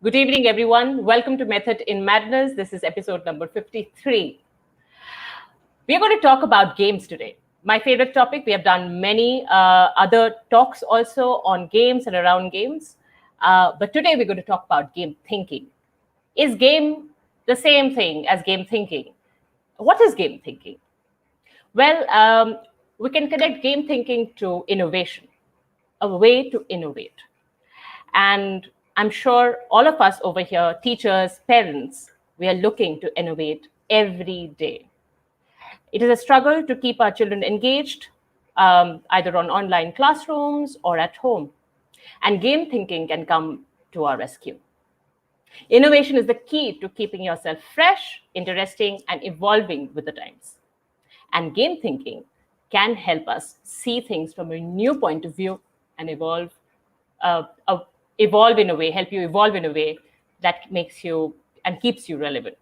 Good evening, everyone. Welcome to Method in Madness. This is episode number 53. We are going to talk about games today. My favorite topic. We have done many other talks also on games and around games. But today we're going to talk about game thinking. Is game the same thing as game thinking? What is game thinking? Well, we can connect game thinking to innovation, a way to innovate. And I'm sure all of us over here, teachers, parents, we are looking to innovate every day. It is a struggle to keep our children engaged, either on online classrooms or at home. And game thinking can come to our rescue. Innovation is the key to keeping yourself fresh, interesting, and evolving with the times. And game thinking can help us see things from a new point of view and evolve in a way, help you evolve in a way that makes you and keeps you relevant.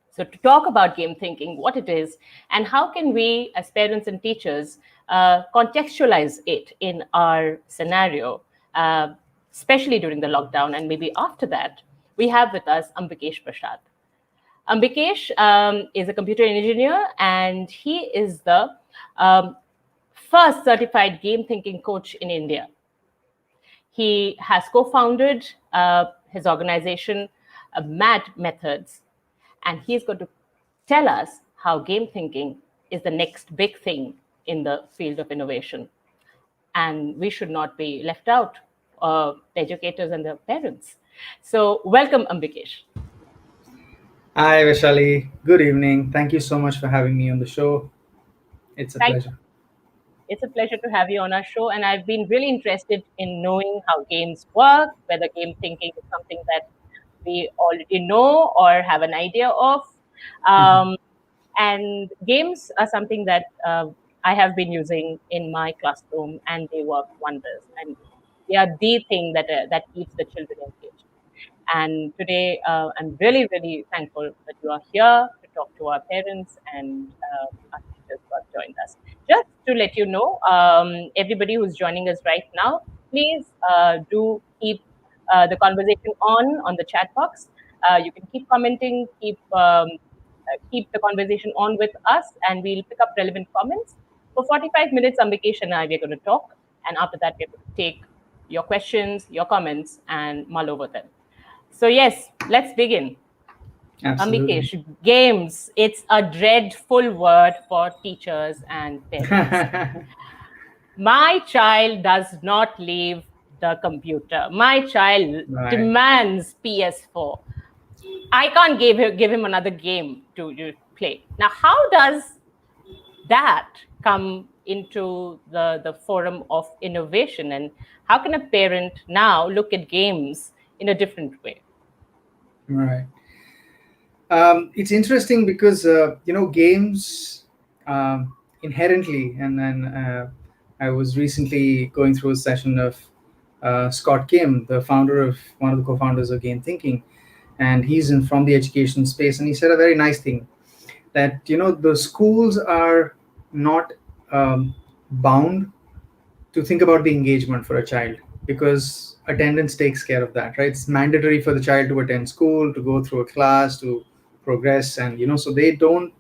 So to talk about game thinking, what it is, and how can we as parents and teachers contextualize it in our scenario, especially during the lockdown and maybe after that, we have with us Ambikesh Prasad. Ambikesh is a computer engineer, and he is the first certified game thinking coach in India. He has co-founded his organization, Mad Methods, and he's going to tell us how game thinking is the next big thing in the field of innovation. And we should not be left out, the educators and their parents. So welcome, Ambikesh. Hi, Vaishali. Good evening. Thank you so much for having me on the show. It's a pleasure. It's a pleasure to have you on our show. And I've been really interested in knowing how games work, whether game thinking is something that we already know or have an idea of. And games are something that I have been using in my classroom, and they work wonders. And they are the thing that keeps the children engaged. And today, I'm really, really thankful that you are here to talk to our parents and our teachers who have joined us. Just to let you know, everybody who's joining us right now, please do keep the conversation on the chat box. You can keep commenting, keep the conversation on with us, and we'll pick up relevant comments. For 45 minutes, Ambikesh and I, we're going to talk. And after that, we're going to take your questions, your comments, and mull over them. So yes, let's begin. Absolutely. Ambikesh, games, it's a dreadful word for teachers and parents. My child does not leave the computer. My child demands PS4. I can't give him another game to play. Now, how does that come into the forum of innovation, and how can a parent now look at games in a different way? Right. It's interesting because games inherently, and then I was recently going through a session of Scott Kim, the founder of one of the co-founders of Game Thinking, and he's from the education space, and he said a very nice thing that the schools are not bound to think about the engagement for a child, because attendance takes care of that, right? It's mandatory for the child to attend school, to go through a class, to progress, and so they don't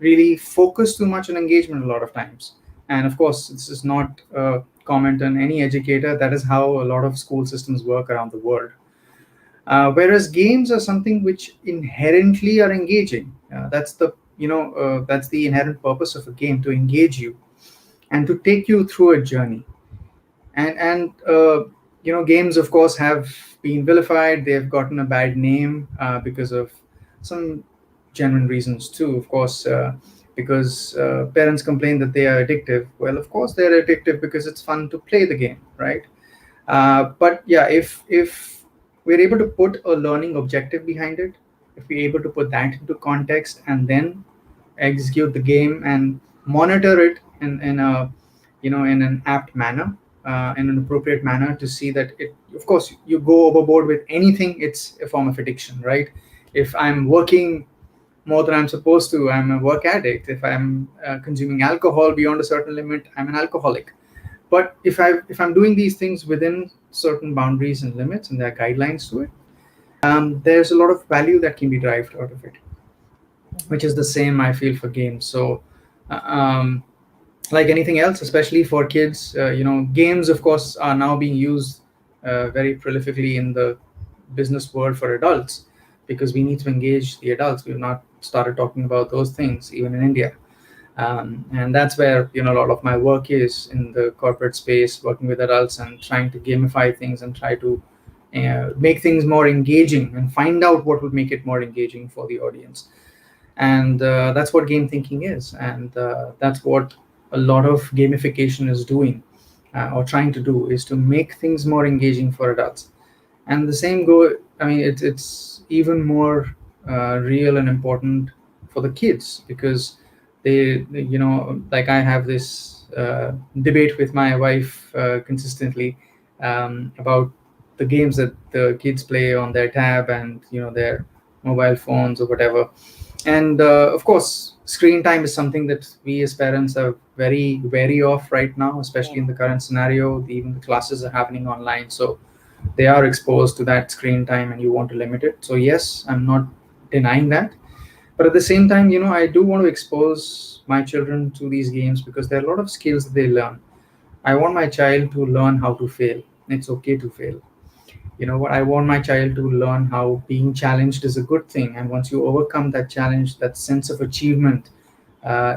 really focus too much on engagement a lot of times. And of course, this is not a comment on any educator. That is how a lot of school systems work around the world. Whereas games are something which inherently are engaging. That's the inherent purpose of a game, to engage you and to take you through a journey. And games, of course, have been vilified. They've gotten a bad name because of some genuine reasons too. Of course, because parents complain that they are addictive. Well, of course, they're addictive because it's fun to play the game, right? But yeah, if we're able to put a learning objective behind it, if we're able to put that into context and then execute the game and monitor it in an apt manner, in an appropriate manner, to see that it, of course, you go overboard with anything, it's a form of addiction, right? If I'm working more than I'm supposed to, I'm a work addict. If I'm consuming alcohol beyond a certain limit, I'm an alcoholic. But if I'm doing these things within certain boundaries and limits, and there are guidelines to it, there's a lot of value that can be derived out of it, Mhm. which is the same I feel for games. So, uh, um, like anything else, especially for kids, games, of course, are now being used very prolifically in the business world for adults, because we need to engage the adults. We've not started talking about those things even in India. And that's where a lot of my work is, in the corporate space, working with adults and trying to gamify things and try to make things more engaging and find out what would make it more engaging for the audience. And that's what game thinking is, and that's what a lot of gamification is doing, or trying to do, is to make things more engaging for adults. And the same go I mean, it's even more real and important for the kids, because like, I have this debate with my wife consistently, about the games that the kids play on their tab and their mobile phones or whatever. And of course, screen time is something that we as parents are very wary of right now, especially in the current scenario. Even the classes are happening online, so they are exposed to that screen time, and you want to limit it. So yes, I'm not denying that. But at the same time, I do want to expose my children to these games, because there are a lot of skills that they learn. I want my child to learn how to fail. It's okay to fail. What I want my child to learn, how being challenged is a good thing, and once you overcome that challenge, that sense of achievement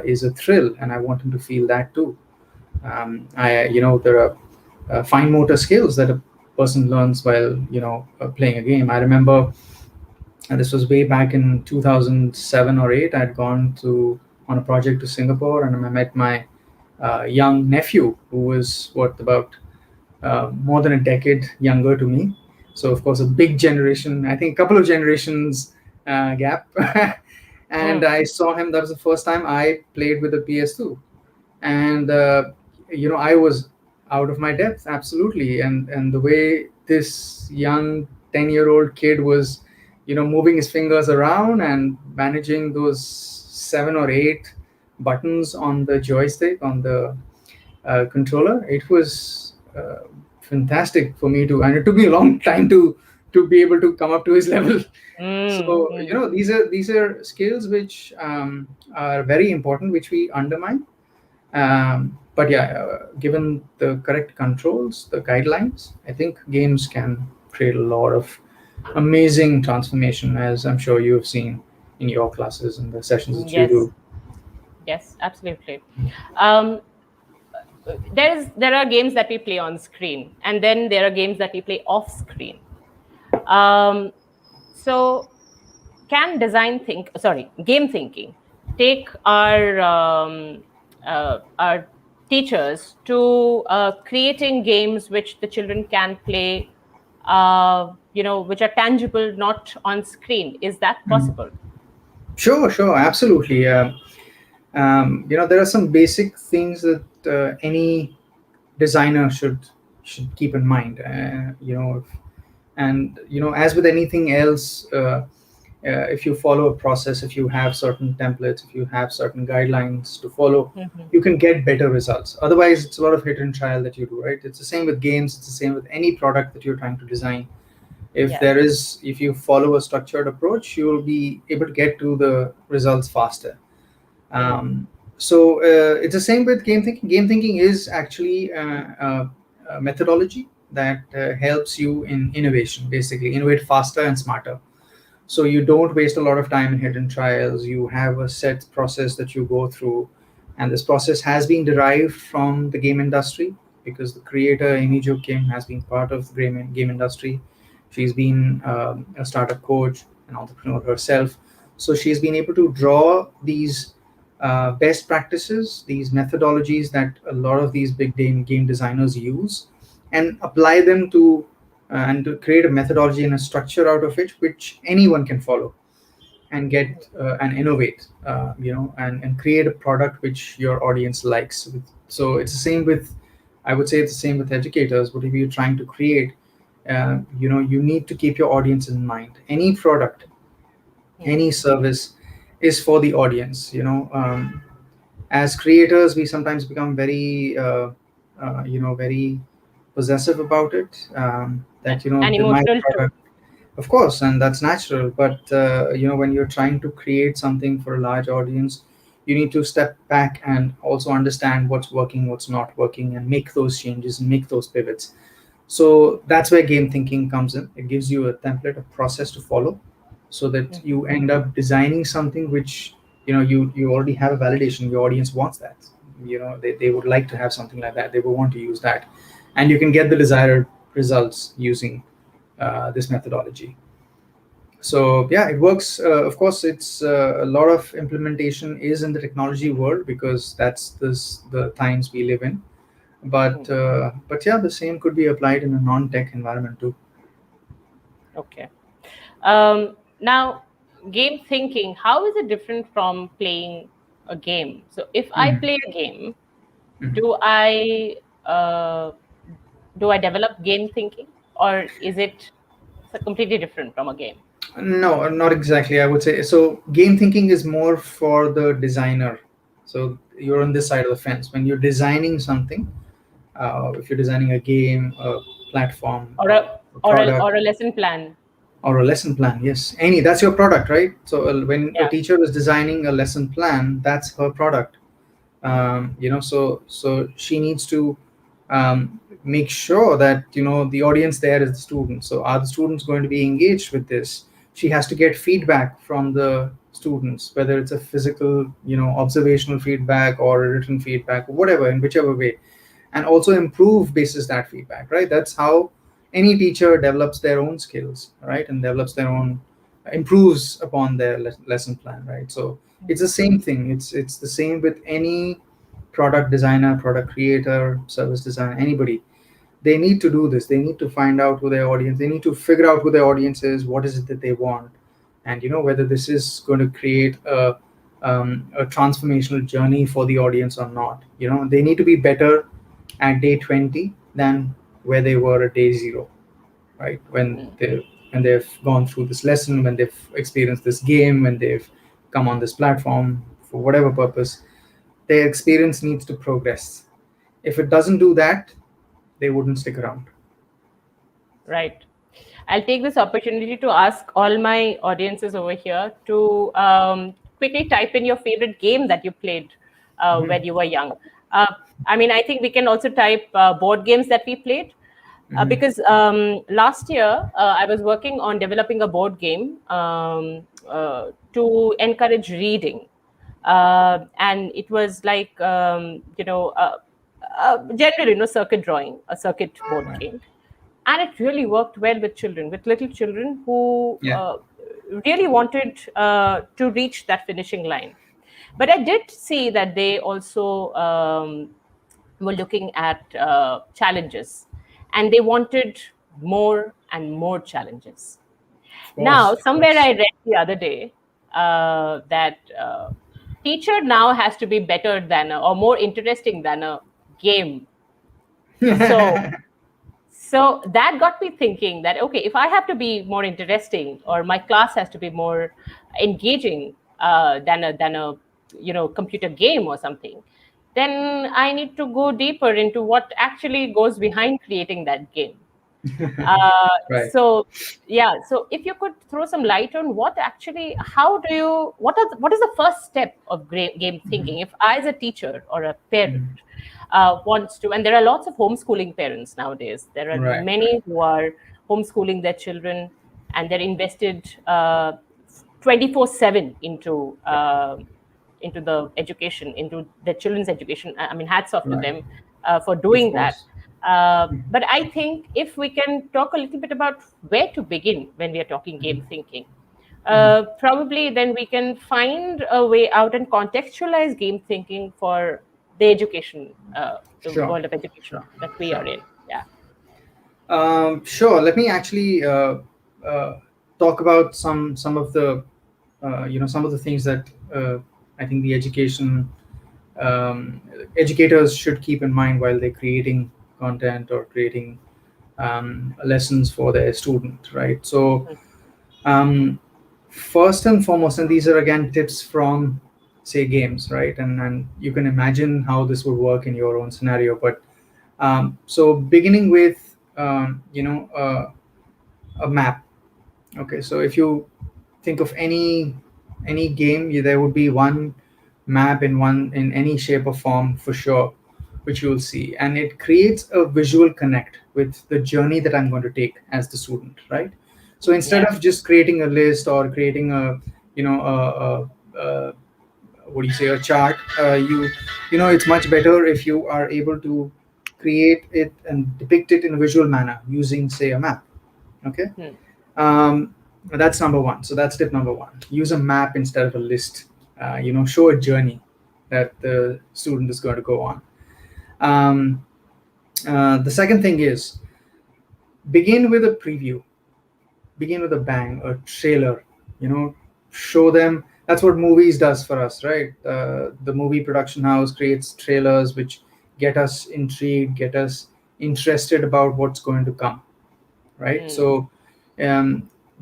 is a thrill, and I want him to feel that too. There are fine motor skills that a person learns while playing a game. I remember, and this was way back in 2007 or 8. I'd gone to on a project to Singapore, and I met my young nephew, who was what, about more than a decade younger to me. So of course, a big generation, I think a couple of generations gap. And Mm. I saw him. That was the first time I played with a PS2, and I was out of my depth, absolutely. And the way this young 10-year-old kid was moving his fingers around and managing those 7 or 8 buttons on the joystick, on the controller, it was fantastic for me to, and it took me a long time to be able to come up to his level. Mm. So Mm. these are skills which are very important, which we undermine. But yeah, given the correct controls, the guidelines, I think games can create a lot of amazing transformation, as I'm sure you have seen in your classes and the sessions that you Yes. do. Yes, absolutely. Um, there are games that we play on screen, and then there are games that we play off screen. Um, so, can game thinking take our teachers to creating games which the children can play, which are tangible, not on screen? Is that Mm. possible? Sure, absolutely. There are some basic things that any designer should keep in mind. And as with anything else, if you follow a process, if you have certain templates, if you have certain guidelines to follow, Hmm. you can get better results. Otherwise, it's a lot of hit and trial that you do, right? It's the same with games. It's the same with any product that you're trying to design. Yeah. If you follow a structured approach, you will be able to get to the results faster. Mm. Um, so it's the same with game thinking. Game thinking is actually a methodology that helps you in innovation, basically innovate faster and smarter. So you don't waste a lot of time in hidden trials. You have a set process that you go through, and this process has been derived from the game industry, because the creator Amy Jo Kim has been part of the game industry. She's been a startup coach, an entrepreneur herself. So she's been able to draw these best practices, these methodologies that a lot of these big game designers use, and apply them to and to create a methodology and a structure out of it, which anyone can follow and get and innovate, and create a product which your audience likes. So it's the same with, I would say, it's the same with educators. Whatever you're trying to create, you need to keep your audience in mind. Any product, Mm. any service is for the audience. As creators, we sometimes become very very possessive about it. That And my emotional too. product, of course, and that's natural. But when you're trying to create something for a large audience, you need to step back and also understand what's working, what's not working, and make those changes and make those pivots. So that's where game thinking comes in. It gives you a template, a process to follow, so that Mm. you end up designing something which you already have a validation. Your audience wants that. They would like to have something like that. They will want to use that, and you can get the desired results using this methodology. So yeah, it works. Of course, it's a lot of implementation is in the technology world because that's the times we live in. Mm. But yeah, the same could be applied in a non-tech environment too. Okay. Now, game thinking, how is it different from playing a game? So, if I Mhm. play a game, Mhm. do I uh, do I develop game thinking, or is it completely different from a game? No, not exactly. I would say so. Game thinking is more for the designer. So you're on this side of the fence when you're designing something. If you're designing a game, a platform, Or a a or a product, or a lesson plan? or a lesson plan, yes, any that's your product, right? So when a Yeah. teacher is designing a lesson plan, that's her product. So she needs to make sure that the audience there is the students. So are the students going to be engaged with this? She has to get feedback from the students, whether it's a physical observational feedback or a written feedback, whatever, in whichever way, and also improve basis that feedback, right? That's how any teacher develops their own skills, right, and develops their own, improves upon their lesson plan, right? So it's the same thing. It's the same with any product designer, product creator, service designer, anybody. They need to do this. They need to find out who their audience, they need to figure out who their audience is, what is it that they want, and whether this is going to create a transformational journey for the audience or not. They need to be better at day 20 than where they were at day zero, right? Mm. When they've gone through this lesson, when they've experienced this game, when they've come on this platform for whatever purpose, their experience needs to progress. If it doesn't do that, they wouldn't stick around. Right. I'll take this opportunity to ask all my audiences over here to quickly type in your favorite game that you played Mhm. when you were young. Uh, I mean, I think we can also type board games that we played. Mhm. Because last year I was working on developing a board game to encourage reading, and it was like generally circuit drawing, a circuit board Right. game, and it really worked well with children, with little children who Yeah. really wanted to reach that finishing line. But I did see that they also were looking at challenges, and they wanted more and more challenges. Of Now, course. Of somewhere course. I read the other day that teacher now has to be better than or more interesting than a game. So so that got me thinking that, okay, if I have to be more interesting, or my class has to be more engaging than a computer game or something, then I need to go deeper into what actually goes behind creating that game. Right. So yeah, so if you could throw some light on what actually, how do you, what is the first step of game thinking? If I, as a teacher or a parent, Mhm. wants to, and there are lots of homeschooling parents nowadays. There are Right. Right. many who are homeschooling their children, and they're invested 24/7 into the education, into their children's education. I mean, hats off to Right. them for Of doing that. course. But I think if we can talk a little bit about where to begin when we are talking game thinking, Mhm. probably then we can find a way out and contextualize game thinking for the education, the Sure. world of education Sure. that we Sure. are in. Yeah. Sure. Let me actually uh, talk about some of the some of the things that I think the um, educators should keep in mind while they're creating content or creating lessons for their student, right? So um, first and foremost, and these are again tips from say games, right? And you can imagine how this would work in your own scenario, but So beginning with a map. Okay, so if you think of any game, there would be one map in any shape or form for sure, which you will see, and it creates a visual connect with the journey that I'm going to take as the student, right? So instead Yeah. of just creating a list or creating a you know a what do you say, a chart, it's much better if you are able to create it and depict it in a visual manner using, say, a map. Okay. Hmm. That's number one. So that's tip number one. Use a map instead of a list. Show a journey that the student is going to go on. Um, the second thing is begin with a preview. Begin with a bang, a trailer. Show them. That's what movies does for us, right? The movie production house creates trailers which get us intrigued, get us interested about what's going to come, right? Hmm. So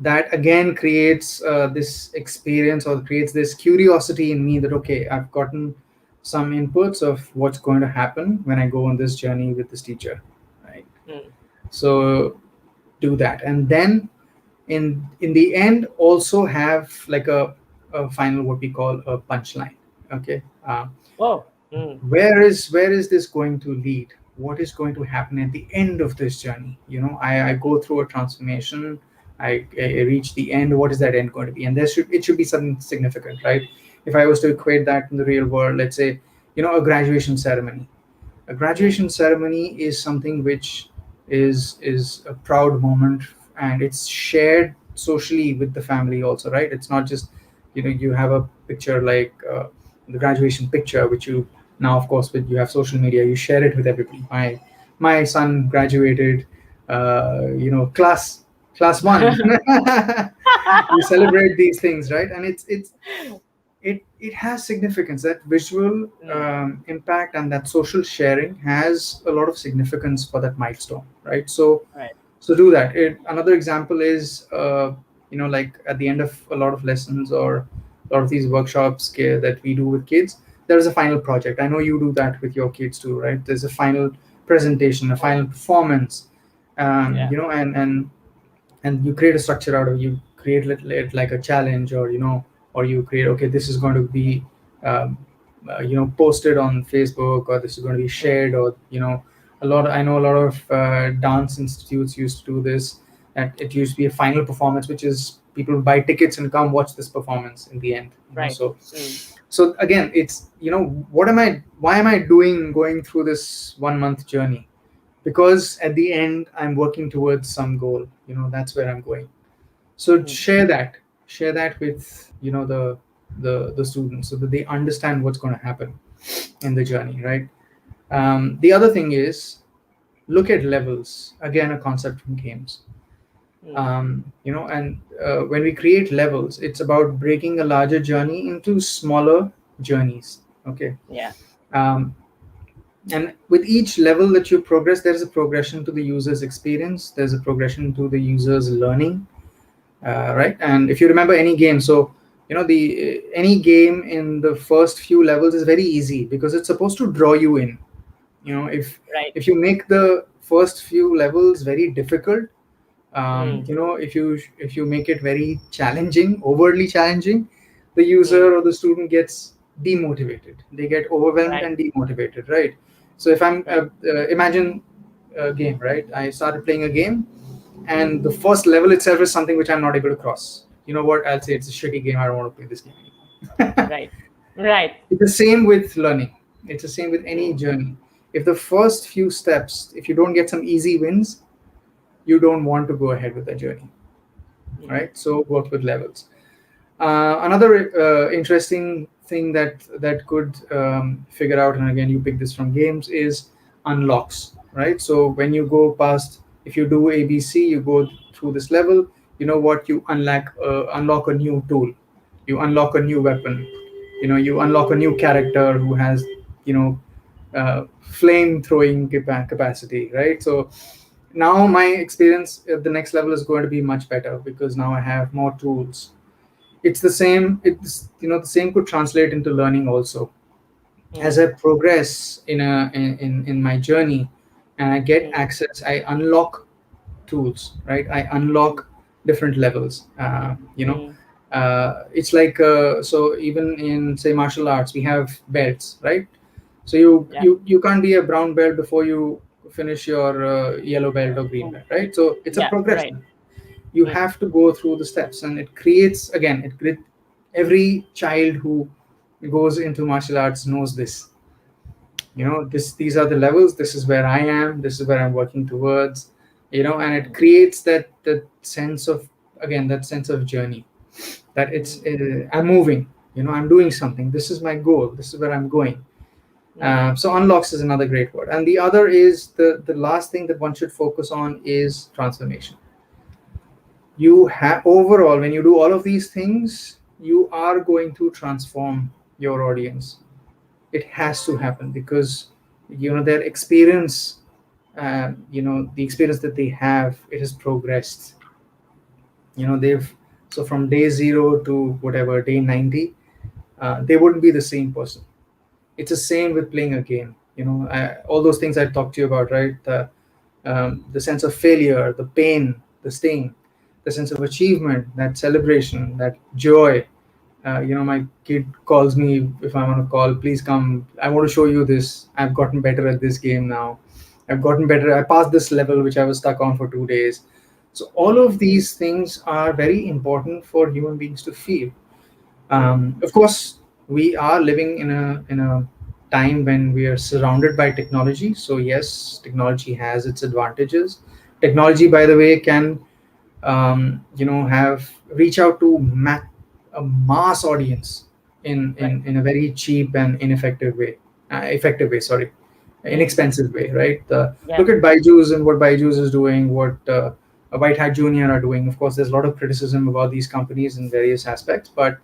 that again creates this experience, or creates this curiosity in me that, okay, I've gotten some inputs of what's going to happen when I go on this journey with this teacher, right? Hmm. So do that, and then in the end also have like a final, what we call a punchline. Okay. Oh. Hmm. Where is this going to lead? What is going to happen at the end of this journey? I go through a transformation. I reach the end. What is that end going to be? And it should be something significant, right? If I was to equate that in the real world, let's say, a graduation ceremony. A Hmm. graduation ceremony is something which is a proud moment, and it's shared socially with the family also, right? It's not just, you have a picture like the graduation picture, which you now, of course, with you have social media, you share it with everybody. My son graduated, class one. You celebrate these things, right? And it has significance. That visual Hmm. impact and that social sharing has a lot of significance for that milestone, right? Right. So do that. Another example is like at the end of a lot of lessons or a lot of these workshops that we do with kids, there's a final project. I know you do that with your kids too, right? There's a final presentation, a final performance, Yeah. and you create a structure out of, you create it like a challenge, or you create, okay, this is going to be um, posted on Facebook, or this is going to be Hmm. shared, or I know a lot of dance institutes used to do this, and it used to be a final performance, which is people buy tickets and come watch this performance in the end. Right. Hmm. So again, it's, why am I going through this 1 month journey? Because at the end I'm working towards some goal. That's where I'm going. So Hmm. share that with the students, so that they understand what's going to happen in the journey, right? The other thing is, look at levels. Again, a concept from games. Hmm. And when we create levels, it's about breaking a larger journey into smaller journeys. Okay. Yeah. um, and with each level that you progress, there's a progression to the user's experience, there's a progression to the user's learning, right? And if you remember any game, so the any game in the first few levels is very easy because it's supposed to draw you in. If Right. you make the first few levels very difficult, Hmm. if you make it very challenging, overly challenging, the Hmm. user or the student gets demotivated. They get overwhelmed Right. and demotivated, right? So if I'm Right. imagine a game, right? I started playing a game, and the first level itself is something which I'm not able to cross. You know what? I'll say it's a shitty game. I don't want to play this game anymore. Right. Right. It's the same with learning. It's the same with any Hmm. journey. If the first few steps, if you don't get some easy wins, you don't want to go ahead with the journey, Hmm. right? So work with levels. Another interesting thing that could figure out, and again you pick this from games, is unlocks, right? So when you go past, if you do ABC, you go through this level. You know what? You unlock a new tool, you unlock a new weapon, you unlock a new character who has you know flame throwing capacity, right? So now my experience at the next level is going to be much better because now I have more tools. The same could translate into learning also. As Hmm. I progress in my journey, and I get access. I unlock tools, right? I unlock different levels. It's like so even in say martial arts, we have belts, right? So Yeah. you can't be a brown belt before you finish your yellow belt or green Mm. belt, right? So it's a Yeah. Right. progression. You Mm. have to go through the steps, and it creates again. Every child who goes into martial arts knows this. These are the levels. This is where I am. This is where I'm working towards. And it creates that sense of, again, that sense of journey, that it's I'm moving. I'm doing something. This is my goal. This is where I'm going. So unlocks is another great word, and the other is the last thing that one should focus on is transformation. You have overall, when you do all of these things, you are going to transform your audience. It has to happen because their experience, the experience that they have, it has progressed. They've so from day zero to whatever day 90, they wouldn't be the same person. It's the same with playing a game. All those things I talked to you about, right? The sense of failure, the pain, the sting, the sense of achievement, that celebration, that joy. My kid calls me if I'm on a call. Please come. I want to show you this. I've gotten better at this game now. I've gotten better. I passed this level which I was stuck on for 2 days. So all of these things are very important for human beings to feel. Of course, we are living in a time when we are surrounded by technology. So yes, technology has its advantages. Technology, by the way, can have reach out to a mass audience Right. in a very cheap and effective way. Sorry, Mm. inexpensive way, right? Yeah. Look at Byju's and what Byju's is doing, what White Hat Junior are doing. Of course, there's a lot of criticism about these companies in various aspects, but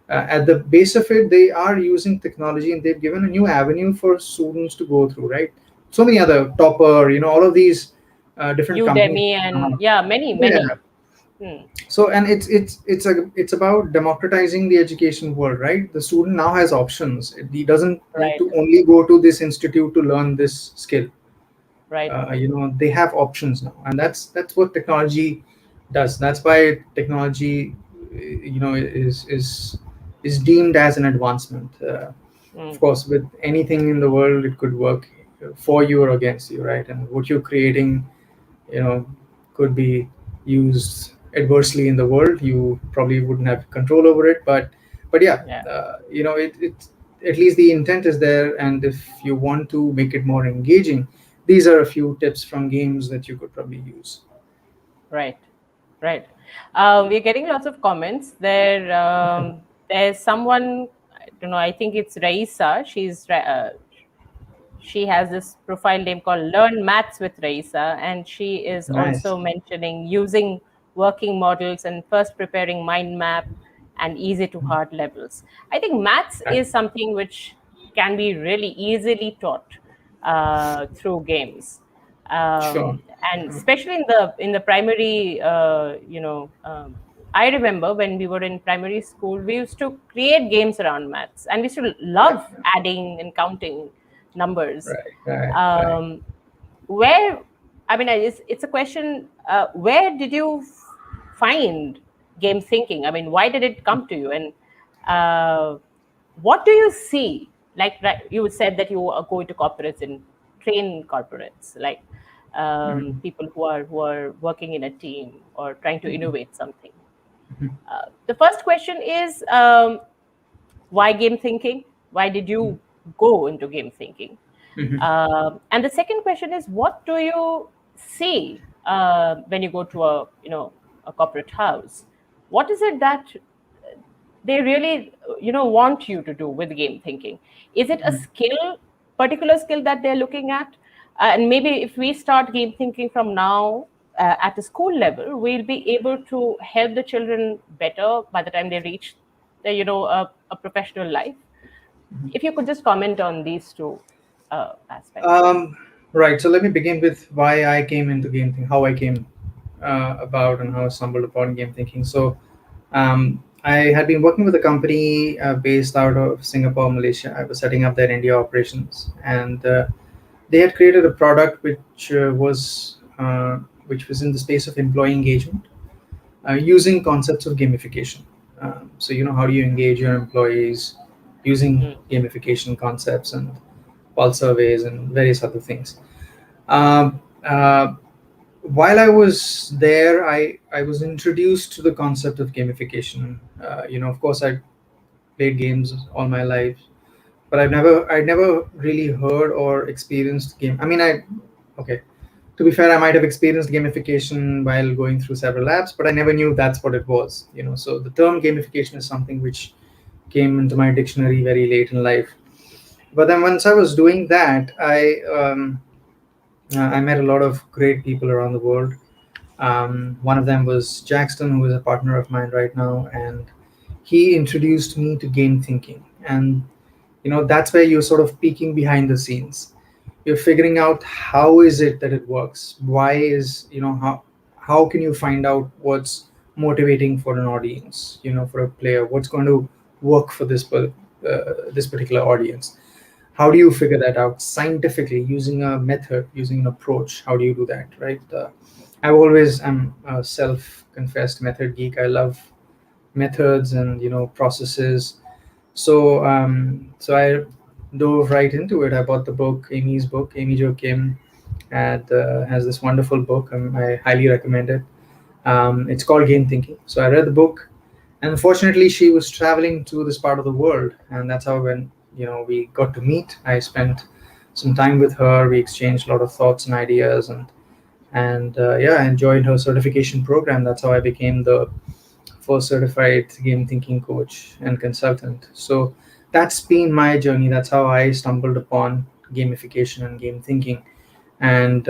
at the base of it, they are using technology, and they've given a new avenue for students to go through, right? So many other Topper, all of these different companies. Udemy and yeah, many, Yeah. many. Mm. So, and it's about democratizing the education world, right? The student now has options. He doesn't need Right. to only go to this institute to learn this skill. Right. They have options now, and that's what technology does. That's why technology is deemed as an advancement. Of Mm. course, with anything in the world, it could work for you or against you, right? And what you're creating, you know could be used adversely in the world. You probably wouldn't have control over it, but yeah, Yeah. it at least the intent is there. And if you want to make it more engaging, these are a few tips from games that you could probably use. Right. Right. We're getting lots of comments there. There's someone, I don't know, I think it's Raisa. She has this profile name called Learn Maths with Raisa, and she is Nice. also mentioning using working models and first preparing mind map and easy to hard levels. I think maths Right. is something which can be really easily taught through games. Sure. And especially in the primary, I remember when we were in primary school, we used to create games around maths, and we used to Right. love adding and counting numbers. Right. Right. Right. Um, where, I mean, it's a question. Where did you find game thinking? I mean, why did it come to you, and uh, what do you see? Like, right, you said that you are going to corporates and train corporates, like Mhm. people who are working in a team or trying to Mhm. innovate something. Mhm. The first question is, why game thinking? Why did you go into game thinking? Mhm. And the second question is, what do you see when you go to a corporate house? What is it that they really want you to do with game thinking? Is it a particular skill that they're looking at? And maybe if we start game thinking from now at the school level, we'll be able to help the children better by the time they reach a professional life. If you could just comment on these two aspects. Um, right. So let me begin with why I came into game thinking, how I came about, and how I stumbled upon game thinking. So I had been working with a company based out of Singapore, Malaysia. I was setting up their India operations, and they had created a product which was in the space of employee engagement, using concepts of gamification. So, how do you engage your employees using Mm. gamification concepts and pulse surveys and various other things. Um, uh, while I was there, I was introduced to the concept of gamification. Of course, I played games all my life, but I never really heard or experienced game. I mean, okay. To be fair, I might have experienced gamification while going through several apps, but I never knew that's what it was. So the term gamification is something which came into my dictionary very late in life. But then once I was doing that, I met a lot of great people around the world. One of them was Jackson, who is a partner of mine right now, and he introduced me to game thinking. And that's where you're sort of peeking behind the scenes. You're figuring out how is it that it works. Why is how can you find out what's motivating for an audience? For a player, what's going to work for this particular audience. How do you figure that out scientifically, using a method, using an approach? How do you do that, right? I'm a self-confessed method geek. I love methods and processes. So I dove right into it. I bought the book, Amy's book. Amy Jo Kim has this wonderful book. I highly recommend it. It's called Game Thinking. So I read the book, and unfortunately, she was traveling to this part of the world, and that's how when we got to meet. I spent some time with her. We exchanged a lot of thoughts and ideas, and yeah, I enjoyed her certification program. That's how I became the first certified game thinking coach and consultant. So that's been my journey. That's how I stumbled upon gamification and game thinking. And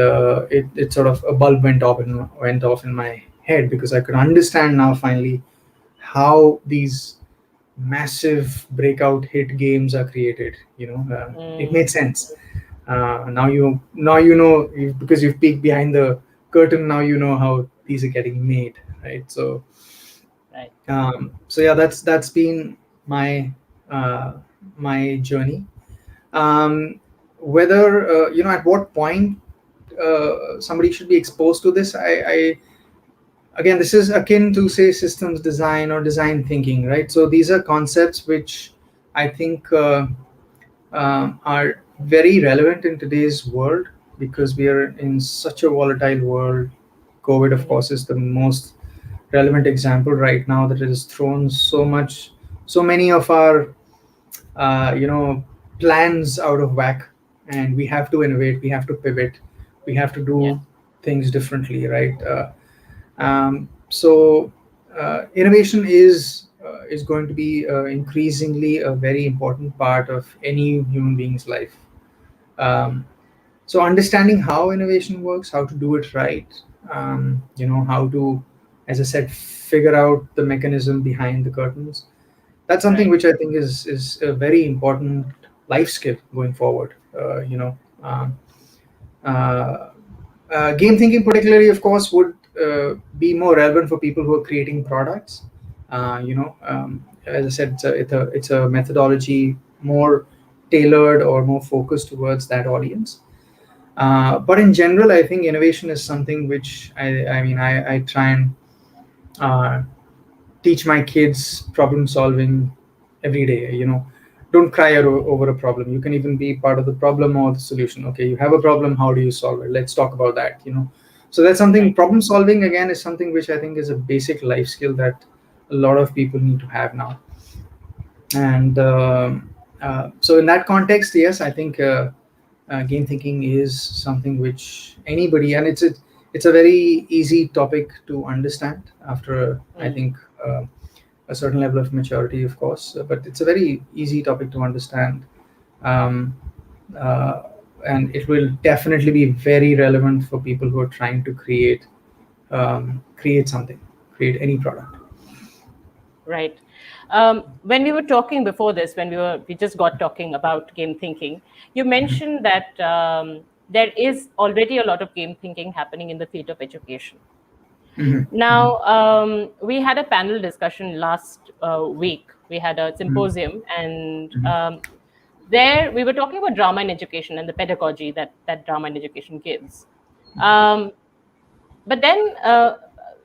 it sort of a bulb went off in my head, because I could understand now finally how these massive breakout hit games are created. It made sense. Because you've peeked behind the curtain. Now you know how these are getting made, right? Right. So yeah, that's been my my journey. Whether at what point somebody should be exposed to this, I again, this is akin to, say, systems design or design thinking, right? So these are concepts which I think are very relevant in today's world, because we are in such a volatile world. COVID, of Mhm. course, is the most relevant example right now, that it has thrown so many of our uh, you know plans out of whack, and we have to innovate, we have to pivot, we have to Yeah. do things differently, right? So innovation is going to be increasingly a very important part of any human being's life. um, so understanding how innovation works, how to do it right, how to, as I said, figure out the mechanism behind the curtains. That's something Right. which I think is a very important life skill going forward. Um, uh, Game thinking, particularly, of course, would be more relevant for people who are creating products. As I said, it's a methodology more tailored or more focused towards that audience. But in general, I think innovation is something which I try and uh, teach my kids problem solving every day. Don't cry over a problem. You can even be part of the problem or the solution. Okay, you have a problem. How do you solve it? Let's talk about that. So that's something. Right. Problem solving, again, is something which I think is a basic life skill that a lot of people need to have now. And so in that context, yes, I think game thinking is something which anybody, and it's a very easy topic to understand after, I Mm. think, a certain level of maturity, of course. But it's a very easy topic to understand. um, uh, and it will definitely be very relevant for people who are trying to create something, create any product. Right. When we were talking before this, we just got talking about game thinking, you mentioned that there is already a lot of game thinking happening in the field of education. Mhm, mhm, Now, we had a panel discussion last week. We had a mhm, symposium, and mhm, there we were talking about drama in education and the pedagogy that drama in education gives. Um, but then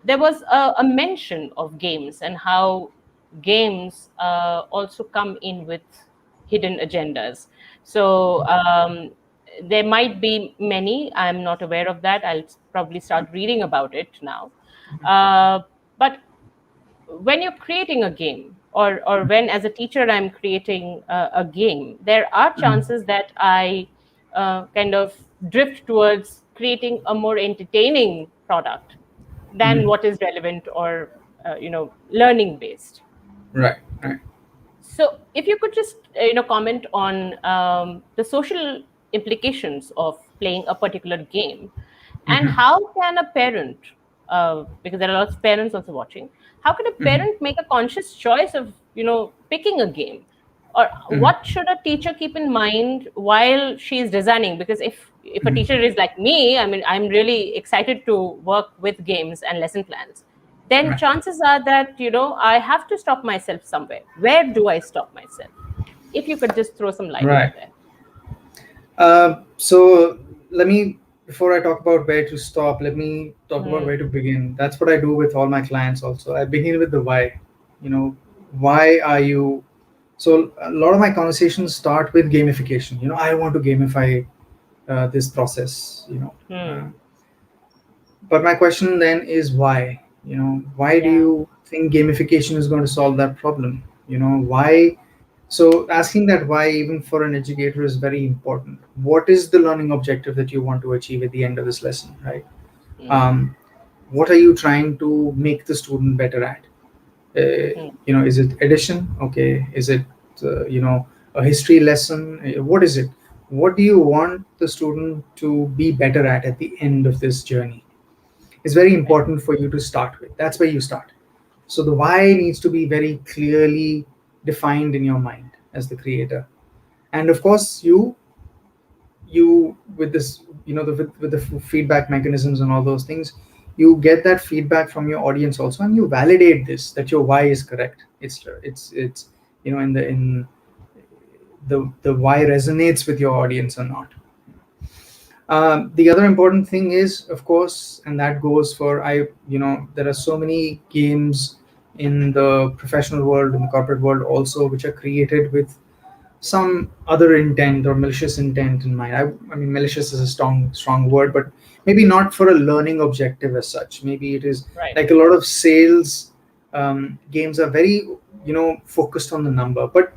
there was a mention of games and how games also come in with hidden agendas. So there might be many. I'm not aware of that. I'll probably start reading about it now. But when you're creating a game, or when as a teacher I'm creating a game, there are chances that I kind of drift towards creating a more entertaining product than what is relevant or learning based. Right, right. So if you could just comment on the social implications of playing a particular game, and how can a parent, because there are lots of parents also watching, how can a parent make a conscious choice of picking a game, or what should a teacher keep in mind while she is designing? Because if a teacher is like me, I mean, I'm really excited to work with games and lesson plans, then Right. chances are that I have to stop myself somewhere. Where do I stop myself? If you could just throw some light over Right. there. So let me, before I talk about where to stop, let me talk about Hmm. where to begin. That's what I do with all my clients also. I begin with the why. Why are you? So a lot of my conversations start with gamification. I want to gamify this process. Hmm. But my question then is why? Why do Yeah. you think gamification is going to solve that problem? Why? So asking that why, even for an educator, is very important. What is the learning objective that you want to achieve at the end of this lesson, right? Hmm. Um, what are you trying to make the student better at? Hmm. Is it addition? Okay. Is it, a history lesson? What is it? What do you want the student to be better at the end of this journey? Is very Right. important for you to start with. That's where you start. So the why needs to be very clearly defined in your mind as the creator. And of course, you with this, with the feedback mechanisms and all those things, you get that feedback from your audience also, and you validate this that your why is correct. It's in the why resonates with your audience or not. The other important thing is, of course, and that goes for there are so many games in the professional world, in the corporate world also, which are created with some other intent or malicious intent in mind. I mean, malicious is a strong word, but maybe not for a learning objective as such. Maybe it is Right. like a lot of sales games are very focused on the number. But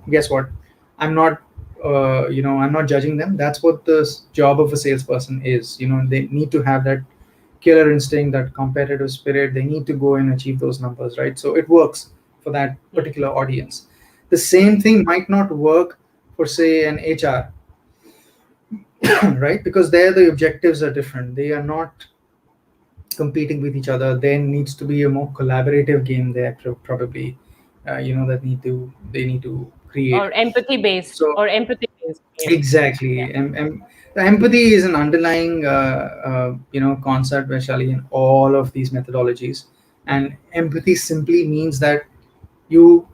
guess what? I'm not I'm not judging them. That's what the job of a salesperson is. They need to have that killer instinct, that competitive spirit. They need to go and achieve those numbers, right? So it works for that Hmm. particular audience. The same thing might not work for, say, an HR, right? Because there the objectives are different. They are not competing with each other. There needs to be a more collaborative game there, probably. That they need to create. Or empathy based, So game. Yeah. exactly, the empathy is an underlying concept, Vaishali, in all of these methodologies. And empathy simply means that you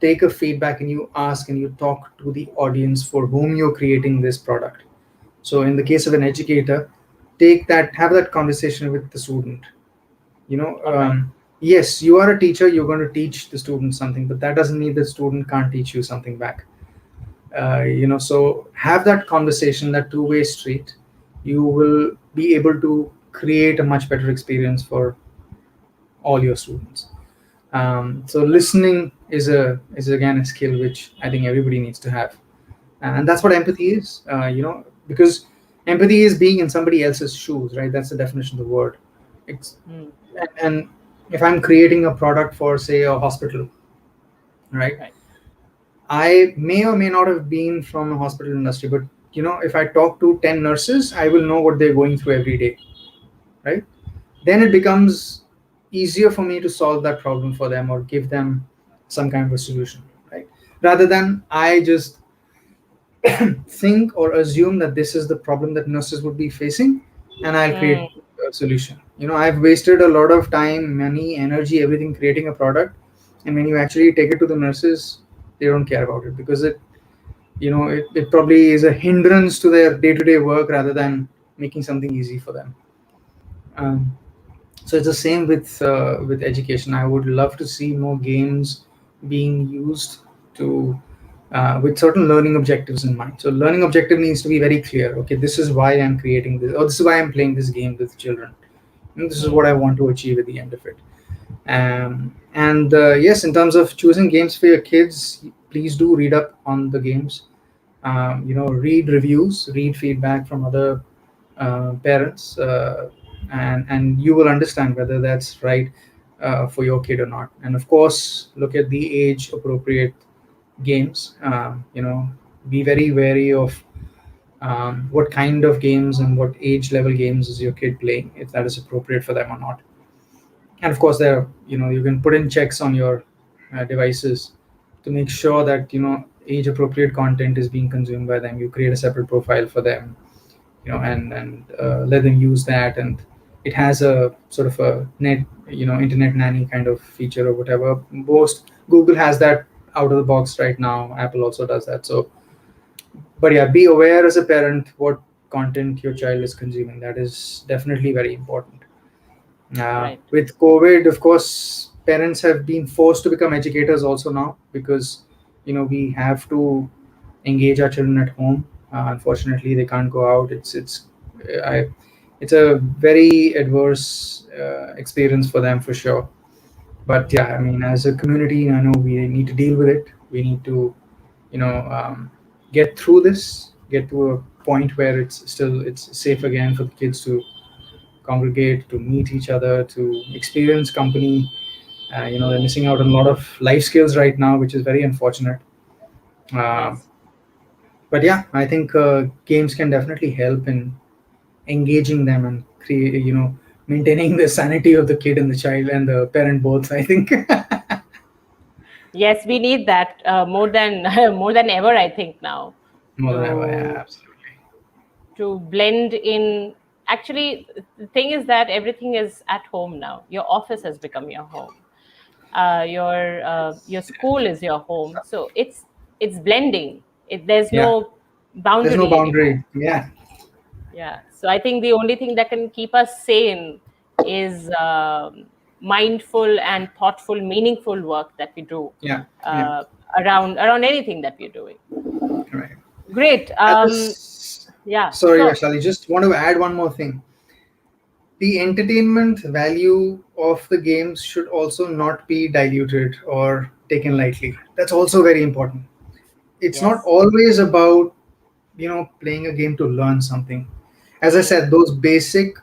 take a feedback and you ask and you talk to the audience for whom you're creating this product. So in the case of an educator, have that conversation with the student. you know All right. um, yes, you are a teacher, you're going to teach the student something, but that doesn't mean the student can't teach you something back. So have that conversation, that two-way street. You will be able to create a much better experience for all your students. So listening is again a skill which I think everybody needs to have, and that's what empathy is. Because empathy is being in somebody else's shoes, right? That's the definition of the word. It's, Hmm. and if I'm creating a product for, say, a hospital, right? Right. I may or may not have been from a hospital industry, but if I talk to 10 nurses, I will know what they're going through every day, right? Then it becomes easier for me to solve that problem for them or give them some kind of a solution, right? Rather than I just think or assume that this is the problem that nurses would be facing, and I'll Hmm. create a solution. I've wasted a lot of time, money, energy, everything creating a product, and when you actually take it to the nurses, they don't care about it because it probably is a hindrance to their day-to-day work rather than making something easy for them. um, so it's the same with education. I would love to see more games being used to with certain learning objectives in mind. So learning objective needs to be very clear. Okay, this is why I'm creating this, or this is why I'm playing this game with children, and this is Hmm. what I want to achieve at the end of it. And yes, in terms of choosing games for your kids, please do read up on the games. Read reviews, read feedback from other parents, and you will understand whether that's right for your kid or not. And of course, look at the age appropriate games. Be very wary of what kind of games and what age level games is your kid playing, if that is appropriate for them or not. And of course, there you can put in checks on your devices to make sure that age appropriate content is being consumed by them. You create a separate profile for them, and let them use that, and it has a sort of a net internet nanny kind of feature or whatever. Most Google has that out of the box right now. Apple also does that. So, but yeah, be aware as a parent what content your child is consuming. That is definitely very important. Right. With COVID, of course, parents have been forced to become educators also now, because we have to engage our children at home. Unfortunately, they can't go out. I, it's a very adverse experience for them for sure. But Hmm. yeah, I mean, as a community, I know we need to deal with it. We need to, you know, um, get through this, get to a point where it's safe again for the kids to congregate, to meet each other, to experience company. They're missing out on a lot of life skills right now, which is very unfortunate. Uh, Yes. but yeah, I think games can definitely help in engaging them and maintaining the sanity of the kid and the child and the parent both, I think. Yes, we need that more than more than ever, I think now, More than ever, yeah, to absolutely. blend in. Actually, the thing is that everything is at home now. Your office has become your home. Your school is your home. So it's blending. There's Yeah, no there's no boundary anymore. boundary. Yeah, Yeah. So I think the only thing that can keep us sane is mindful and thoughtful, meaningful work that we do yeah, yeah. uh, around anything that we're doing. Right. Great. At this, Yeah. sorry, Sure. Vaishali, just want to add one more thing. The entertainment value of the games should also not be diluted or taken lightly. That's also very important. It's not Yes. always about playing a game to learn something. As I Hmm. said, those basic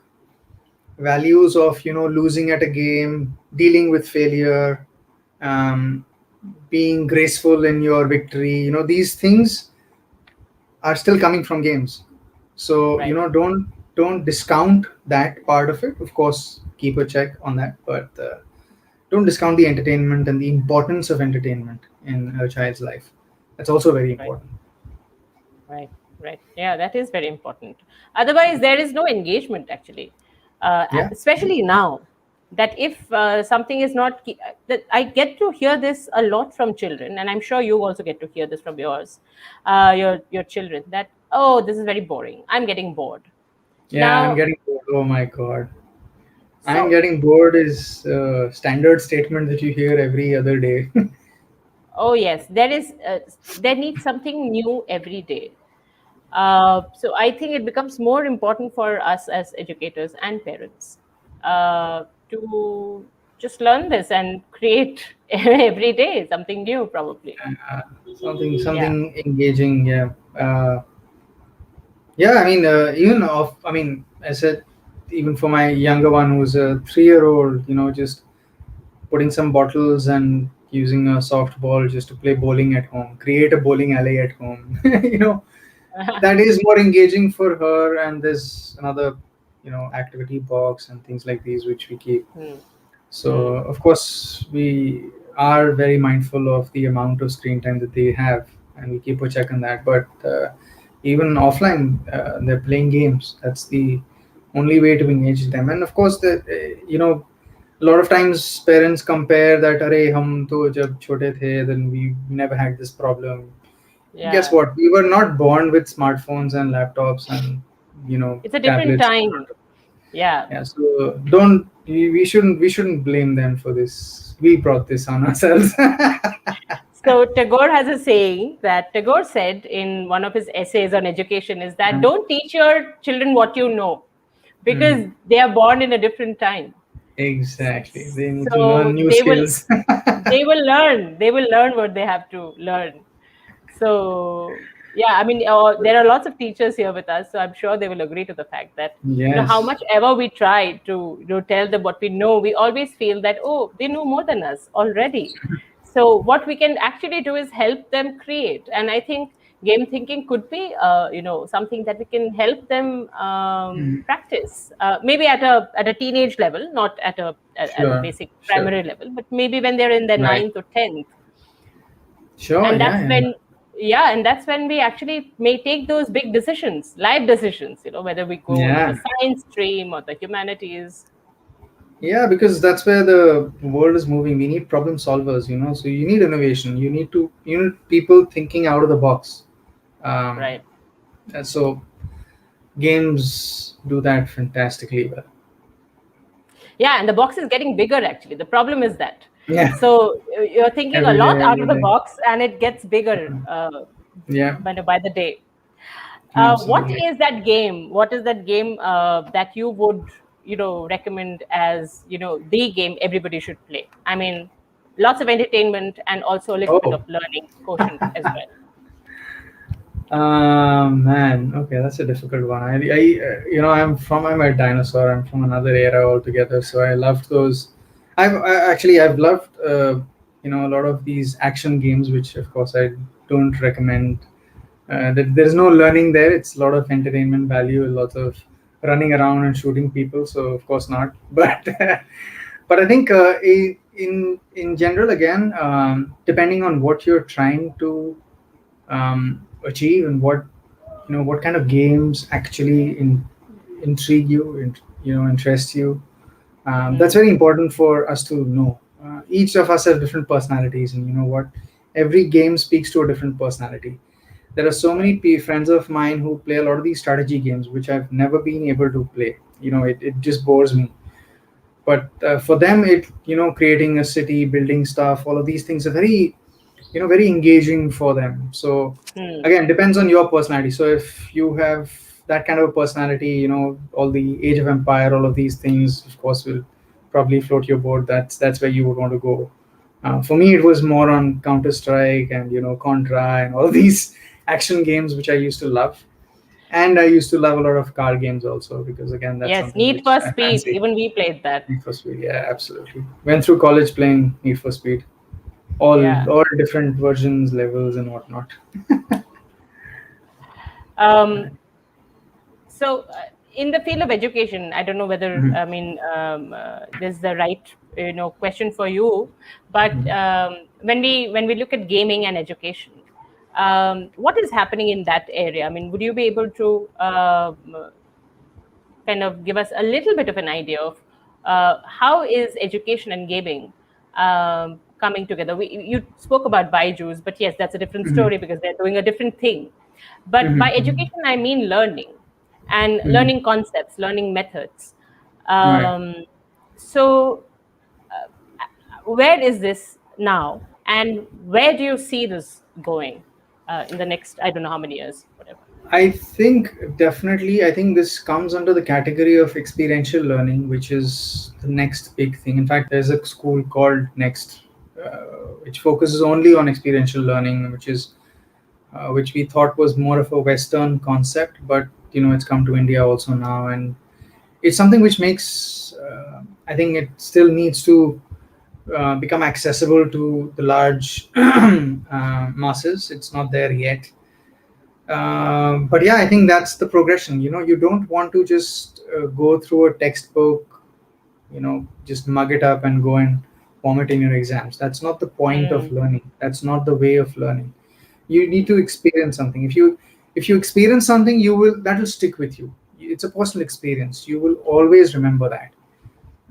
values of losing at a game, dealing with failure, um, being graceful in your victory, these things are still coming from games. So Right. don't discount that part of it. Of course, keep a check on that, but don't discount the entertainment and the importance of entertainment in a child's life. That's also very Right. important. Right, right. Yeah, that is very important. Otherwise, there is no engagement actually, Yeah, especially now. That if something is not, that I get to hear this a lot from children, and I'm sure you also get to hear this from your children. That, oh, this is very boring. I'm getting bored yeah, I'm now. getting bored. Oh my god, I'm So, getting bored is a standard statement that you hear every other day. oh yes, there needs something new every day. So I think it becomes more important for us as educators and parents to just learn this and create every day something new, probably. uh, something Yeah. something engaging. Yeah, yeah. I mean, even of. I mean, I said even for my younger one who's a 3-year old, just putting some bottles and using a softball just to play bowling at home, create a bowling alley at home. That is more engaging for her. And there's another, activity box and things like these which we keep. Hmm. So Hmm. of course we are very mindful of the amount of screen time that they have, and we keep a check on that. But even offline, they're playing games. That's the only way to engage them. And of course, a lot of times parents compare that, "Arey, hum to jab chote the, then we never had this problem." Guess Yeah. what? We were not born with smartphones and laptops and It's a different tablets in time. front of. Yeah. Yeah, so don't we shouldn't blame them for this. We brought this on ourselves. So Tagore has a saying that Tagore said in one of his essays on education is that don't teach your children what you know because Mm, they are born in a different time. exactly. They need to learn So new skills. they will learn what they have to learn. So yeah, I mean, there are lots of teachers here with us, so I'm sure they will agree to the fact that how Yes. much ever we try to tell them what we know, we always feel that they know more than us already. So what we can actually do is help them create, and I think game thinking could be something that we can help them Mhm. practice, maybe at a teenage level, not at a Sure. basic Sure. primary level, but maybe when they're in their Right. ninth or 10th. Sure. And Yeah. that's Yeah. when and that's when we actually may take those big decisions, life decisions, whether we go into the Yeah. science stream or the humanities. Yeah, because that's where the world is moving. We need problem solvers, so you need innovation. You need people thinking out of the box. Um, Right. and so games do that fantastically well. Yeah, and the box is getting bigger actually. The problem is that. Yeah, So you're thinking a every lot day, out every of the day. box and it gets bigger Yeah, by the day. What absolutely. is that game? What is that game that you would, recommend as, the game everybody should play? I mean, lots of entertainment and also a little bit of Oh, learning quotient as well. man. Okay, that's a difficult one. I'm a dinosaur. I'm from another era altogether. So I loved those. I've loved, a lot of these action games, which of course I don't recommend. There's no learning there. It's a lot of entertainment value, a lot of running around and shooting people. So of course not. But I think in general, again, depending on what you're trying to achieve and what kind of games actually intrigue you, interest you. That's Hmm. very important for us to know. Each of us has different personalities, and you know what? Every game speaks to a different personality. There are so many Right. friends of mine who play a lot of these strategy games, which I've never been able to play. It just bores me. But for them, creating a city, building stuff, all of these things are very engaging for them. So Hmm. again, depends on your personality. So if you have that kind of a personality, all the Age of Empire, all of these things, of course, will probably float your boat. That's where you would want to go. For me, it was more on Counter Strike and Contra and all these action games, which I used to love. And I used to love a lot of car games also, because again, that's Yes, something Need which for I Speed. fancy. Even we played that. Need for Speed, yeah, absolutely. Went through college playing Need for Speed, Yeah. all different versions, levels, and whatnot. Um, So, in the field of education, I don't know whether Mhm. I mean this is the right question for you, but Mhm. when we look at gaming and education, what is happening in that area? I mean, would you be able to kind of give us a little bit of an idea of how is education and gaming coming together? You spoke about Byju's, but yes, that's a different Mhm. story because they're doing a different thing. But by Mhm. Mhm. education, I mean learning and Mhm. learning concepts, learning methods. Right. Um, so, where is this now, and where do you see this going in the next, I don't know how many years, whatever? I think definitely. I think this comes under the category of experiential learning, which is the next big thing. In fact, there's a school called Next, which focuses only on experiential learning, which we thought was more of a Western concept, but it's come to India also now, and it's something which makes. I think it still needs to become accessible to the large masses. It's not there yet. But yeah, I think that's the progression. You don't want to just go through a textbook, just mug it up and go and vomit in your exams. That's not the point of Mm, learning. That's not the way of learning. You need to experience something. If you experience something, that will stick with you. It's a personal experience. You will always remember that.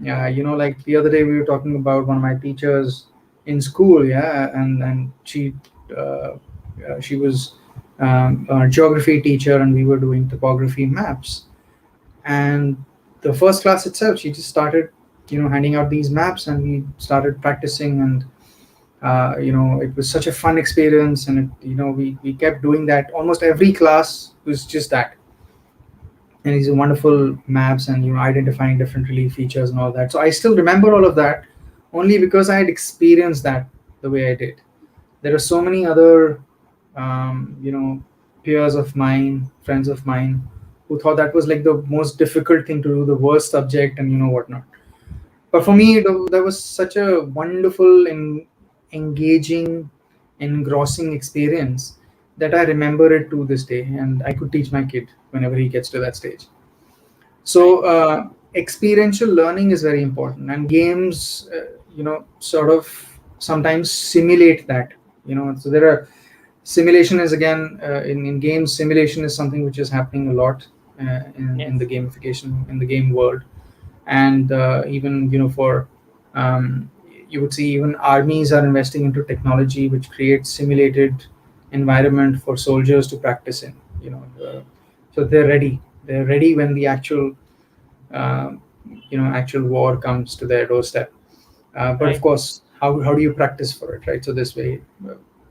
Yeah, like the other day we were talking about one of my teachers in school. Yeah, and she uh, She was a geography teacher, and we were doing topography maps. And the first class itself, she just started, handing out these maps, and we started practicing. And it was such a fun experience, and we kept doing that. Almost every class was just that, and these are wonderful maps, and identifying different relief features and all that. So I still remember all of that, only because I had experienced that the way I did. There are so many other peers of mine, friends of mine, who thought that was like the most difficult thing to do, the worst subject, and whatnot. But for me, that was such a wonderful and engaging, engrossing experience that I remember it to this day, and I could teach my kid whenever he gets to that stage. So, experiential learning is very important, and games, sort of sometimes simulate that. So there are simulation is again in games. Simulation is something which is happening a lot in the gamification, in the game world. And even for you would see even armies are investing into technology which creates simulated environment for soldiers to practice in. So they're ready when the uh, actual war comes to their doorstep. But of course, how do you practice for it, right? So this way,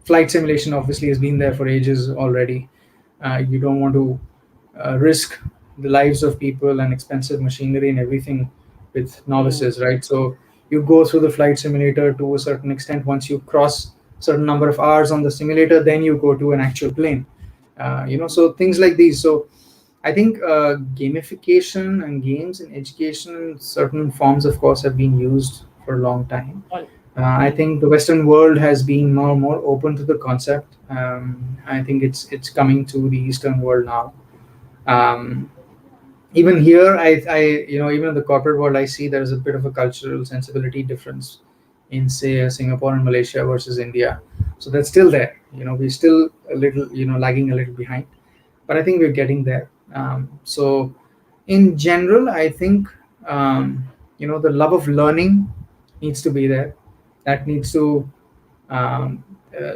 flight simulation obviously has been there for ages already. You don't want to risk the lives of people and expensive machinery and everything with novices, right? So you go through the flight simulator to a certain extent. Once you cross a certain number of hours on the simulator, then you go to an actual plane. So things like these. So I think gamification and games in education in certain forms, of course, have been used for a long time. I think the Western world has been more and more open to the concept. I think it's coming to the Eastern world now. Um, Even here, even in the corporate world, I see there's a bit of a cultural sensibility difference in, say, Singapore and Malaysia versus India. So that's still there. We're still a little, lagging a little behind, but I think we're getting there. So in general, I think the love of learning needs to be there. That needs to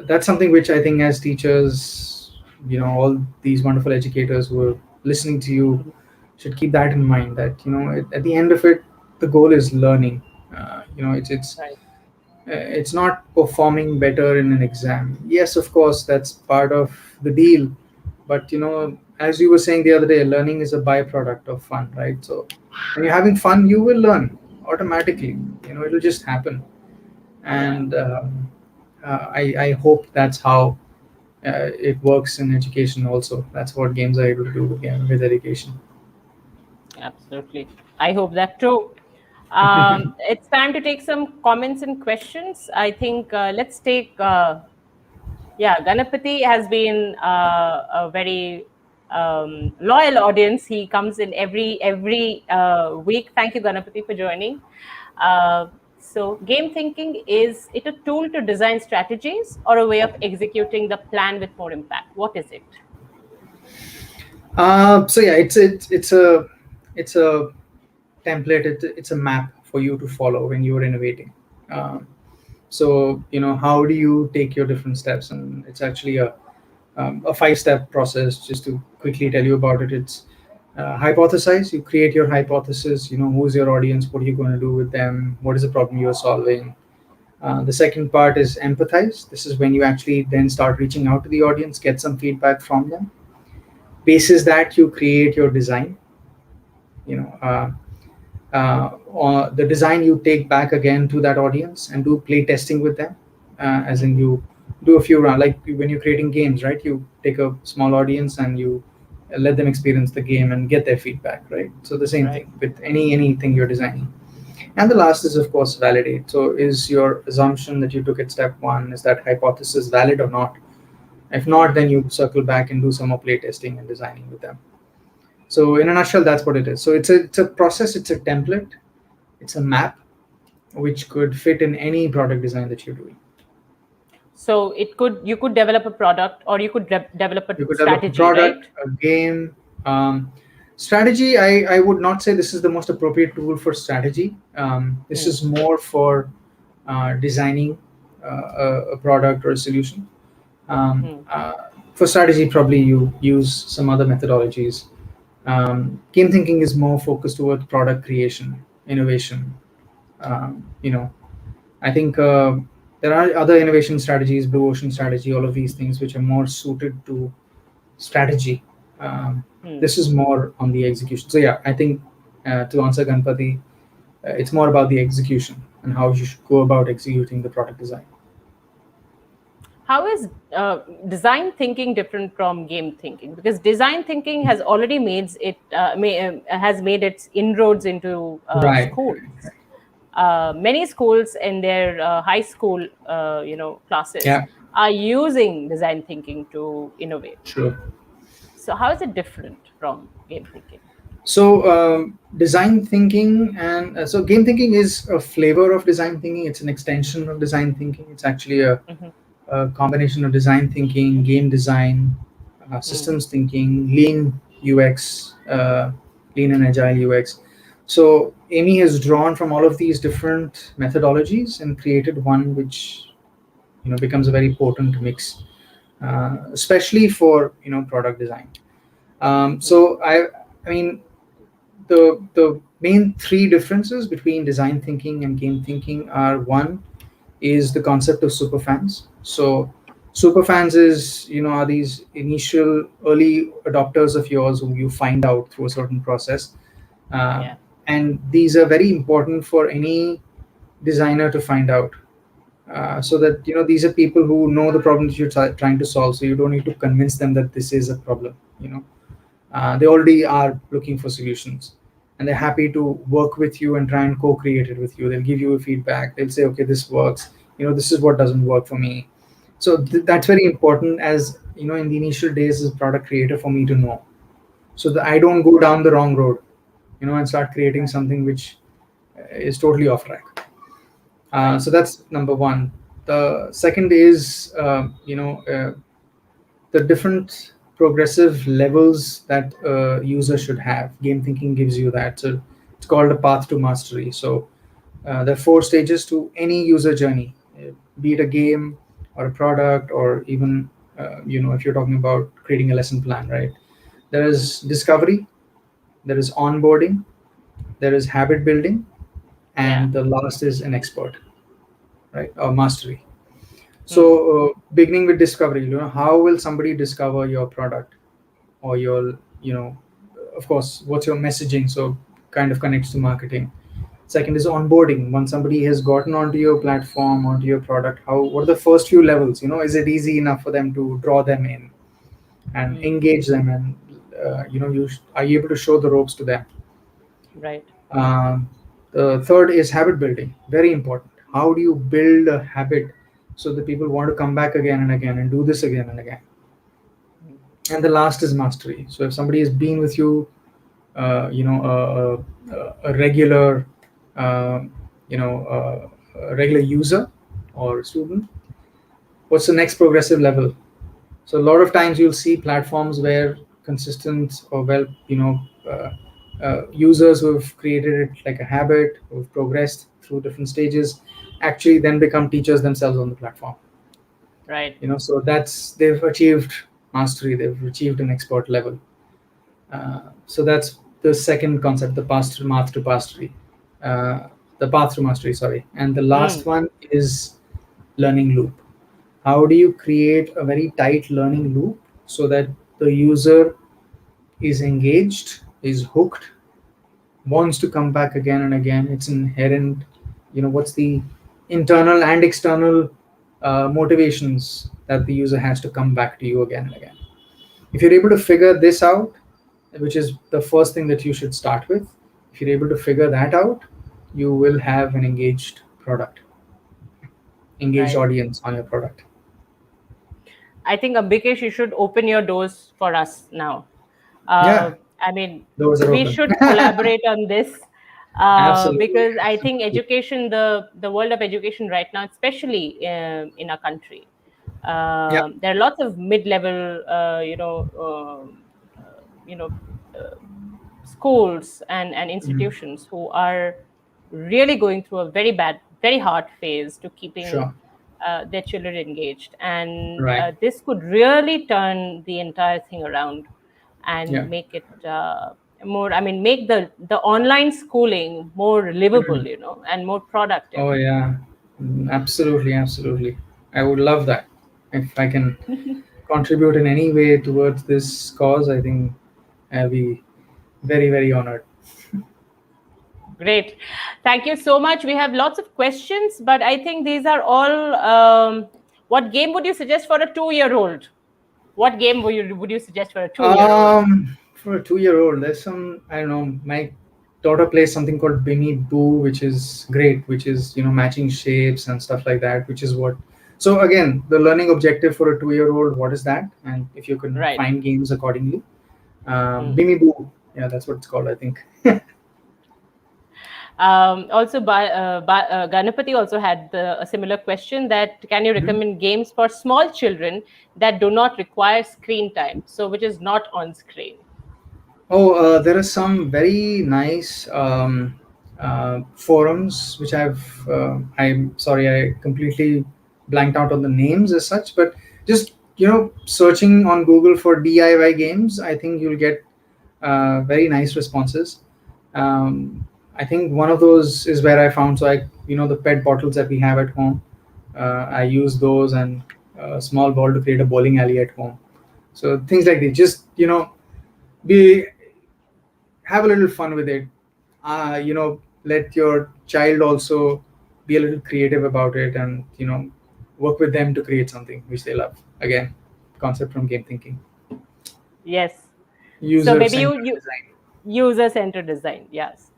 that's something which I think, as teachers, all these wonderful educators who are listening to you should keep that in mind, that at the end of it, the goal is learning. It's not performing better in an exam. Yes, of course, that's part of the deal, but as you were saying the other day, learning is a byproduct of fun, right? So when you're having fun, you will learn automatically. It'll just happen. And I hope that's how it works in education also. That's what games are able to do with education. Absolutely. I hope that too. It's time to take some comments and questions. I think let's take, Ganapati has been a very loyal audience. He comes in every week. Thank you, Ganapati, for joining. So, game thinking, is it a tool to design strategies or a way of executing the plan with more impact? What is it? So yeah, it's a template. It's a map for you to follow when you are innovating. So how do you take your different steps? And it's actually a 5-step process. Just to quickly tell you about it, it's hypothesize. You create your hypothesis. Who's your audience? What are you going to do with them? What is the problem you're solving? The second part is empathize. This is when you actually then start reaching out to the audience, get some feedback from them. Basis that, you create your design. You know, or the design you take back again to that audience and do play testing with them. As in, you do a few rounds, like when you're creating games, right? You take a small audience and you let them experience the game and get their feedback, right? So the same thing with anything you're designing. And the last is, of course, validate. So is your assumption that you took at step one, is that hypothesis valid or not? If not, then you circle back and do some more play testing and designing with them. So in a nutshell, that's what it is. So it's a process, it's a template, it's a map, which could fit in any product design that you're doing. So you could develop a product, or you could develop a You could develop a strategy, product, right? a game. Strategy, I would not say this is the most appropriate tool for strategy. This is more for designing a product or a solution. For strategy, probably you use some other methodologies. Game thinking is more focused toward product creation, innovation. You know, I think there are other innovation strategies, blue ocean strategy, all of these things which are more suited to strategy. Um, this is more on the execution. So yeah, I think to answer Ganpati, it's more about the execution and how you should go about executing the product design. How is design thinking different from game thinking? Because design thinking has already has made its inroads into Right. schools. Many schools in their high school, classes Yeah. are using design thinking to innovate. True. So, how is it different from game thinking? So design thinking and so game thinking is a flavor of design thinking. It's an extension of design thinking. It's actually Hmm. a combination of design thinking, game design, Mm. systems thinking, lean UX, lean and agile UX. So Amy has drawn from all of these different methodologies and created one which becomes a very potent mix, especially for product design. Mm. I mean, the main three differences between design thinking and game thinking are: one is the concept of superfans. So superfans is are these initial early adopters of yours who you find out through a certain process, uh, Yeah. and these are very important for any designer to find out. So that these are people who know the problem that you're trying to solve, so you don't need to convince them that this is a problem. They already are looking for solutions, and they're happy to work with you and try and co-create it with you. They'll give you a feedback. They'll say, okay, this works. This is what doesn't work for me. So that's very important, as in the initial days as a product creator, for me to know, so that I don't go down the wrong road, and start creating Right. something which is totally off track. Right. So that's number one. The second is the different progressive levels that a user should have. Game thinking gives you that. So it's called a path to mastery. So there are four stages to any user journey, be it a game or a product, or even if you're talking about creating a lesson plan, right? There Mm. is discovery, there is onboarding, there is habit building, Yeah. and the last is an expert, right? Or mastery. So, Mm. beginning with discovery, how will somebody discover your product or your, of course, what's your messaging? So, kind of connects to marketing. Second is onboarding. Once somebody has gotten onto your platform, onto your product, what are the first few levels? Is it easy enough for them to draw them in and Mm. engage them, and are you able to show the ropes to them? Right. Um, the third is habit building. Very important. How do you build a habit so that people want to come back again and again and do this again and again? Mm. And the last is mastery. So if somebody has been with you, a regular, uh, a regular user or student, what's the next progressive level? So a lot of times you'll see platforms where consistent or users who have created it like a habit, who've progressed through different stages, actually then become teachers themselves on the platform. Right. So they've achieved mastery, they've achieved an expert level. So that's the second concept, uh, the path to mastery. Sorry, and the last Mm. one is learning loop. How do you create a very tight learning loop so that the user is engaged, is hooked, wants to come back again and again? It's inherent. What's the internal and external motivations that the user has to come back to you again and again? If you're able to figure this out, which is the first thing that you should start with, if you're able to figure that out, you will have an engaged Right. audience on your product. I think Ambikesh, you should open your doors for us now. Yeah, I mean, doors are we open. should collaborate on this Absolutely, because I think absolutely. education, the world of education right now, especially in our country, Yeah. there are lots of mid-level, you know, uh, schools and Mhm. institutions who are really going through a very bad, very hard phase to keeping Sure. their children engaged. And Right. this could really turn the entire thing around and Yeah. make it more, I mean, make the online schooling more livable, and more productive. Oh yeah. Absolutely, absolutely. I would love that. If I can contribute in any way towards this cause, I think I'll be very, very honored. Great. Thank you so much. We have lots of questions, but I think these are all. What game would you suggest for a 2-year-old? What game would you suggest for a 2-year-old? For a 2-year-old, there's some, I don't know, my daughter plays something called Bimmy Boo, which is great, which is, matching shapes and stuff like that, which is what. So again, the learning objective for a 2-year-old, what is that? And if you can Right. find games accordingly. Hmm. Bimmy Boo, yeah, that's what it's called, I think. Also, Ganapati also had a similar question that can you Mhm. recommend games for small children that do not require screen time, so which is not on screen? Oh, there are some very nice forums which I'm sorry, I completely blanked out on the names as such, but just searching on Google for DIY games, I think you'll get very nice responses. I think one of those is where I found, so the PET bottles that we have at home. I use those and a small ball to create a bowling alley at home. So things like this, just be have a little fun with it. Let your child also be a little creative about it, and work with them to create something which they love. Again, concept from game thinking. Yes. So User maybe you, centered you design. user-centered design. Yes.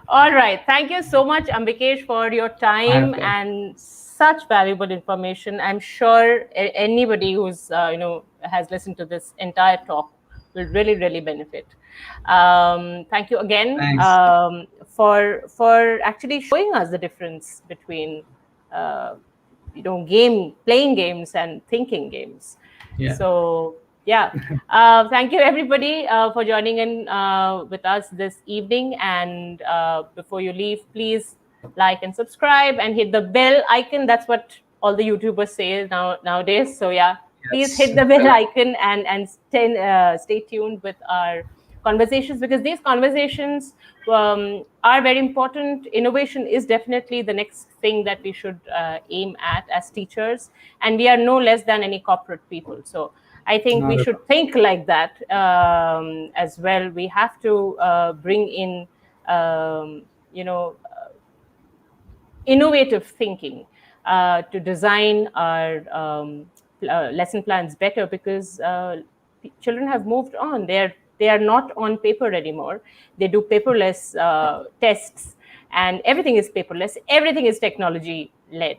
All right. Thank you so much, Ambikesh, for your My time pleasure. and such valuable information. I'm sure anybody who's has listened to this entire talk will really, really benefit. Thank you again Thanks. for actually showing us the difference between uh, playing games and thinking games. Yeah. So yeah, thank you everybody for joining in with us this evening. And before you leave, please like and subscribe and hit the bell icon. That's what all the YouTubers say nowadays. So yeah, please Yes. hit the bell icon and stay tuned with our conversations, because these conversations are very important. Innovation is definitely the next thing that we should aim at as teachers, and we are no less than any corporate people. So I think we Not at should all. think like that as well. We have to bring in, um, you know, innovative thinking to design our lesson plans better, because children have moved on. They are not on paper anymore. They do paperless tests, and everything is paperless. Everything is technology led.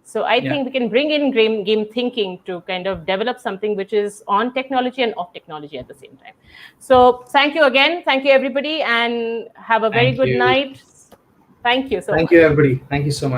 So I Yeah. think we can bring in game thinking to kind of develop something which is on technology and off technology at the same time. So thank you again. Thank you everybody, and have a very Thank good you. night. Thank you so Thank you, much. everybody. Thank you so much.